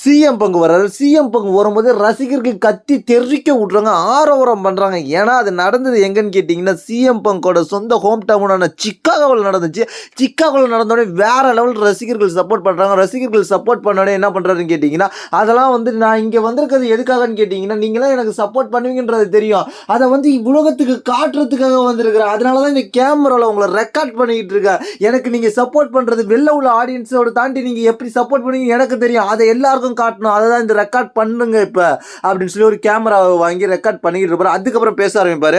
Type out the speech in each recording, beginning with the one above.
CM பங்கு வர்றாரு. CM பங்கு வரும்போது ரசிகர்கள் கத்தி தெறிக்க விட்றாங்க, ஆரவாரம் பண்ணுறாங்க. ஏன்னா அது நடந்தது எங்கன்னு கேட்டிங்கன்னா, சிஎம் பங்கோட சொந்த ஹோம் டவுனான சிக்காகோவில் நடந்துச்சு. சிக்காகோவில் நடந்தோடனே வேறு லெவல் ரசிகர்கள் சப்போர்ட் பண்ணுறாங்க. ரசிகர்கள் சப்போர்ட் பண்ணோடனே என்ன பண்ணுறாருன்னு கேட்டிங்கன்னா, அதெல்லாம் வந்து நான் இங்கே வந்திருக்கிறது எதுக்காகன்னு கேட்டிங்கன்னா, நீங்களாம் எனக்கு சப்போர்ட் பண்ணுவீங்கன்றது தெரியும். அதை வந்து உலகத்துக்கு காட்டுறதுக்காக வந்திருக்கிறேன். அதனால தான் இந்த கேமராவில் உங்களை ரெக்கார்ட் பண்ணிக்கிட்டு இருக்கேன். எனக்கு நீங்கள் சப்போர்ட் பண்ணுறது வெளில உள்ள ஆடியன்ஸோட தாண்டி நீங்கள் எப்படி சப்போர்ட் பண்ணுவீங்க எனக்கு தெரியும். அதை எல்லாருக்கும் காட்டணும். அதை தான் இந்த ரெக்கார்ட் பண்ணுங்க இப்ப அப்படின்னு சொல்லி ஒரு கேமராவை வாங்கி ரெக்கார்ட் பண்ணிக்கிட்டு இருப்பாரு. அதுக்கப்புறம் பேச ஆரம்பிப்பாரு.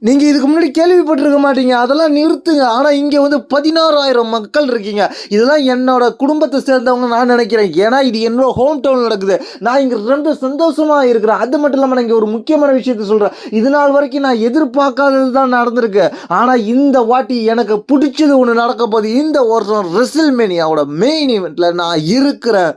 நீங்க இதுக்கு முன்னாடி கேள்விப்பட்டிருக்க மாட்டீங்க, அதெல்லாம் நிறுத்துங்க. ஆனா இங்க வந்து 16,000 மக்கள் இருக்கீங்க. இதெல்லாம் என்னோட குடும்பத்தை சேர்ந்தவங்க நான் நினைக்கிறேன். ஏன்னா இது என்னோட ஹோம் டவுன் நடக்குது. நான் இங்க ரொம்ப சந்தோஷமா இருக்கிறேன். அது மட்டும் இல்லாம நான் இங்க ஒரு முக்கியமான விஷயத்த சொல்றேன். இது நாள் வரைக்கும் நான் எதிர்பார்க்காதது தான் நடந்திருக்கு. ஆனா இந்த வாட்டி எனக்கு பிடிச்சது ஒன்று நடக்க போகுது. இந்த வருஷம் ரெசில்மேனியாவோட மெயின் ஈவெண்ட்ல நான் இருக்கிறேன்.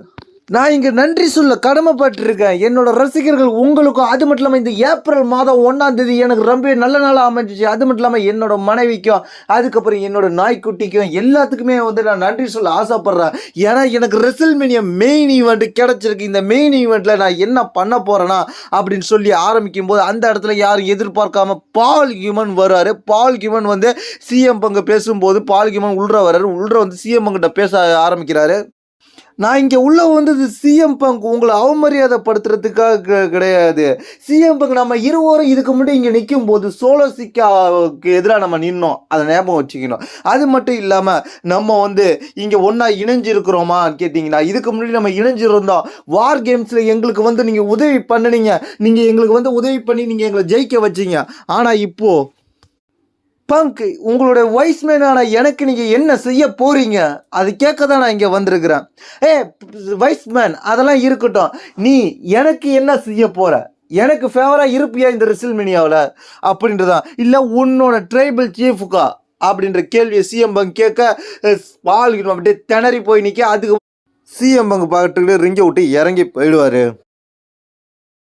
நான் இங்கே நன்றி சொல்ல கடமைப்பட்டிருக்கேன் என்னோட ரசிகர்கள் உங்களுக்கும். அது மட்டும் இல்லாமல் இந்த ஏப்ரல் மாதம் 1ஆம் தேதி எனக்கு ரொம்ப நல்ல நாளாக அமைஞ்சிச்சு. அது மட்டும் இல்லாமல் என்னோட மனைவிக்கும் அதுக்கப்புறம் என்னோட நாய்க்குட்டிக்கும் எல்லாத்துக்குமே வந்து நான் நன்றி சொல்ல ஆசைப்பட்றேன். ஏன்னா எனக்கு ரெசில்மேனியா மெயின் ஈவெண்ட் கிடச்சிருக்கு. இந்த மெயின் ஈவெண்ட்டில் நான் என்ன பண்ண போகிறேன்னா அப்படின்னு சொல்லி ஆரம்பிக்கும் போது அந்த இடத்துல யாரும் எதிர்பார்க்காம பால் ஹியூமன் வருவார். பால் ஹியூமன் வந்து சிஎம் பங்கு பேசும்போது பால் ஹியூமன் உள்ற வர்றாரு. உள்ற வந்து சிஎம் பங்கிட்ட பேச ஆரம்பிக்கிறாரு. நான் இங்கே உள்ள வந்தது சிஎம் பங்க் உங்களை அவமரியாதைப்படுத்துறதுக்காக கிடையாது. சிஎம் பங்க் நம்ம இருவரும் இதுக்கு முன்னாடி இங்கே நிற்கும் போது சோலோ சிக்காவுக்கு எதிராக நம்ம நின்னோம். அதை ஞாபகம் வச்சுக்கணும். அது மட்டும் இல்லாமல் நம்ம வந்து இங்கே ஒன்றா இணைஞ்சிருக்கிறோமான்னு கேட்டிங்கன்னா, இதுக்கு முன்னாடி நம்ம இணைஞ்சிருந்தோம். வார் கேம்ஸில் எங்களுக்கு வந்து நீங்கள் உதவி பண்ணினீங்க. நீங்கள் எங்களுக்கு வந்து உதவி பண்ணி நீங்கள் எங்களை ஜெயிக்க வச்சிங்க. ஆனால் இப்போது பங்க் உங்களுடைய வைஸ்மேனான எனக்கு நீங்கள் என்ன செய்ய போகிறீங்க அது கேட்க தான் நான் இங்கே வந்திருக்கிறேன். வைஸ்மேன் அதெல்லாம் இருக்கட்டும், நீ எனக்கு என்ன செய்ய போகிற, எனக்கு ஃபேவராக இருப்பியா இந்த ரெசில்மேனியாவில் அப்படின்றதான், இல்லை உன்னோட ட்ரைபல் சீஃபுக்கா அப்படின்ற கேள்வியை சிஎம் பங்க் கேட்க பால் அப்படியே திணறி போய் நிற்க. அதுக்கு சிஎம் பங்க் பார்த்துக்கிட்டு ரிங்கை விட்டு இறங்கி போயிடுவார்.